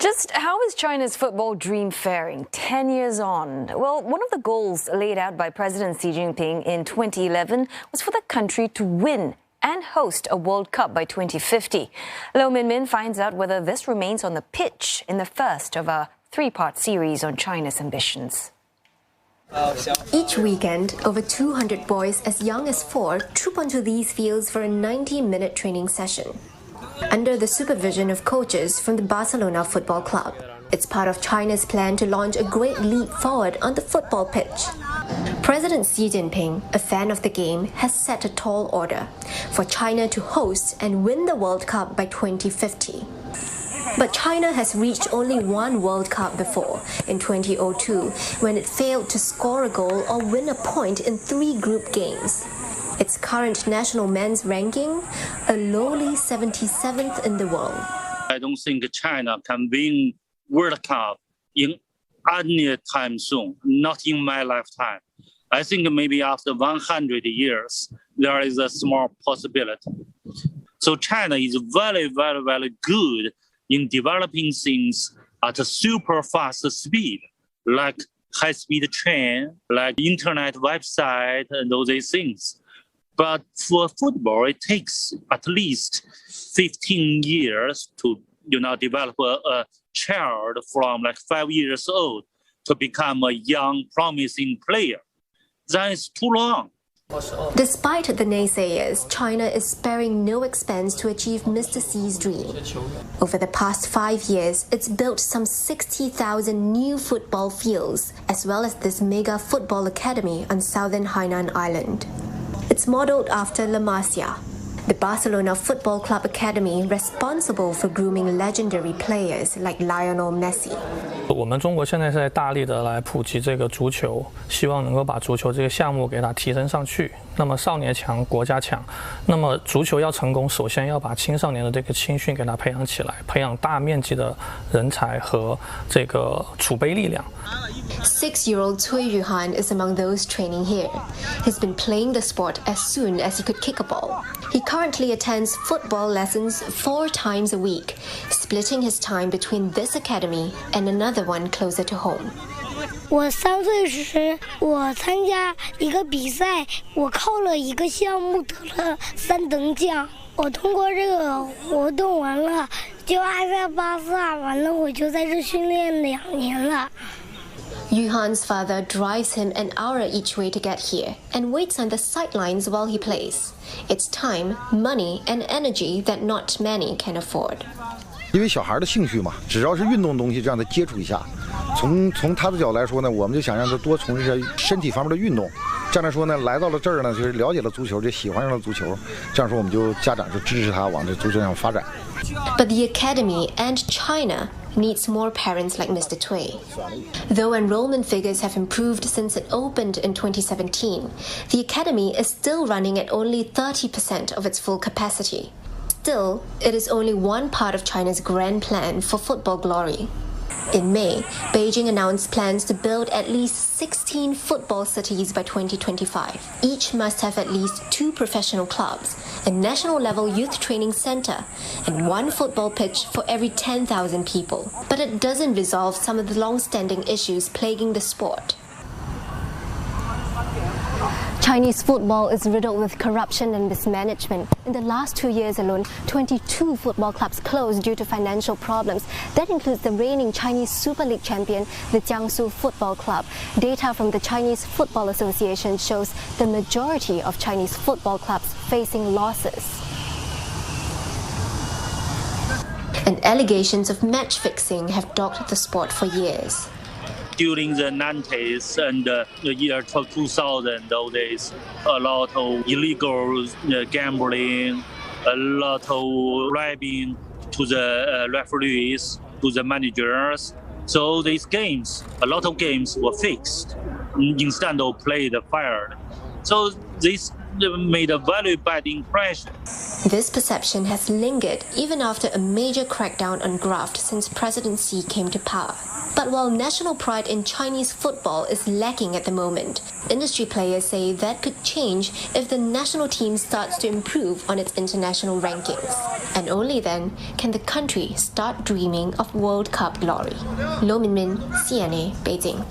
Just how is China's football dream faring 10 years on? Well, one of the goals laid out by President Xi Jinping in 2011 was for the country to win and host a World Cup by 2050. Lo Minmin finds out whether this remains on the pitch in the first of a three-part series on China's ambitions. Each weekend, over 200 boys as young as 4 troop onto these fields for a 90-minute training session, under the supervision of coaches from the Barcelona Football Club. It's part of China's plan to launch a great leap forward on the football pitch. President Xi Jinping, a fan of the game, has set a tall order for China to host and win the World Cup by 2050. But China has reached only one World Cup before, in 2002, when it failed to score a goal or win a point in 3 group games. Its current national men's ranking, a lowly 77th in the world. I don't think China can win World Cup in any time soon, not in my lifetime. I think maybe after 100 years, there is a small possibility. So China is very, very, very good in developing things at a super fast speed, like high-speed train, like internet website, and all these things. But for football, it takes at least 15 years to, develop a child from like 5 years old to become a young, promising player. That is too long. Despite the naysayers, China is sparing no expense to achieve Mr. Xi's dream. Over the past 5 years, it's built some 60,000 new football fields, as well as this mega football academy on southern Hainan Island. It's modeled after La Masia, the Barcelona Football Club academy responsible for grooming legendary players like Lionel Messi. 我们中国现在是在大力的来普及这个足球，希望能够把足球这个项目给它提升上去。那么少年强，国家强。那么足球要成功，首先要把青少年的这个青训给它培养起来，培养大面积的人才和这个储备力量。6-year-old Cui Yuhan is among those training here. He's been playing the sport as soon as he could kick a ball. He currently attends football lessons 4 times a week, splitting his time between this academy and another one closer to home. 我3岁时，我参加一个比赛，我靠了一个项目得了3等奖。我通过这个活动完了，就爱在巴萨，完了我就在这训练2年了。Yuhan's father drives him an hour each way to get here and waits on the sidelines while he plays. It's time, money, and energy that not many can afford. 因为小孩的兴趣嘛，只要是运动东西，让他接触一下。从他的角度来说呢，我们就想让他多从事身体方面的运动。这样来说呢，来到了这儿呢，就是了解了足球，就喜欢上了足球。这样说，我们就家长就支持他往这足球上发展。But the academy and China needs more parents like Mr. Cui. Though enrollment figures have improved since it opened in 2017, the academy is still running at only 30% of its full capacity. Still, it is only one part of China's grand plan for football glory. In May, Beijing announced plans to build at least 16 football cities by 2025. Each must have at least 2 professional clubs, a national-level youth training center, and 1 football pitch for every 10,000 people. But it doesn't resolve some of the long-standing issues plaguing the sport. Chinese football is riddled with corruption and mismanagement. In the last 2 years alone, 22 football clubs closed due to financial problems. That includes the reigning Chinese Super League champion, the Jiangsu Football Club. Data from the Chinese Football Association shows the majority of Chinese football clubs facing losses. And allegations of match fixing have dogged the sport for years. During the 90s and the year 2000, those days, a lot of illegal gambling, a lot of bribing to the referees, to the managers. So these games, a lot of games were fixed instead of played fired. So this made a very bad impression. This perception has lingered even after a major crackdown on graft since President Xi came to power. But while national pride in Chinese football is lacking at the moment, industry players say that could change if the national team starts to improve on its international rankings. And only then can the country start dreaming of World Cup glory. Lo Minmin, CNA, Beijing.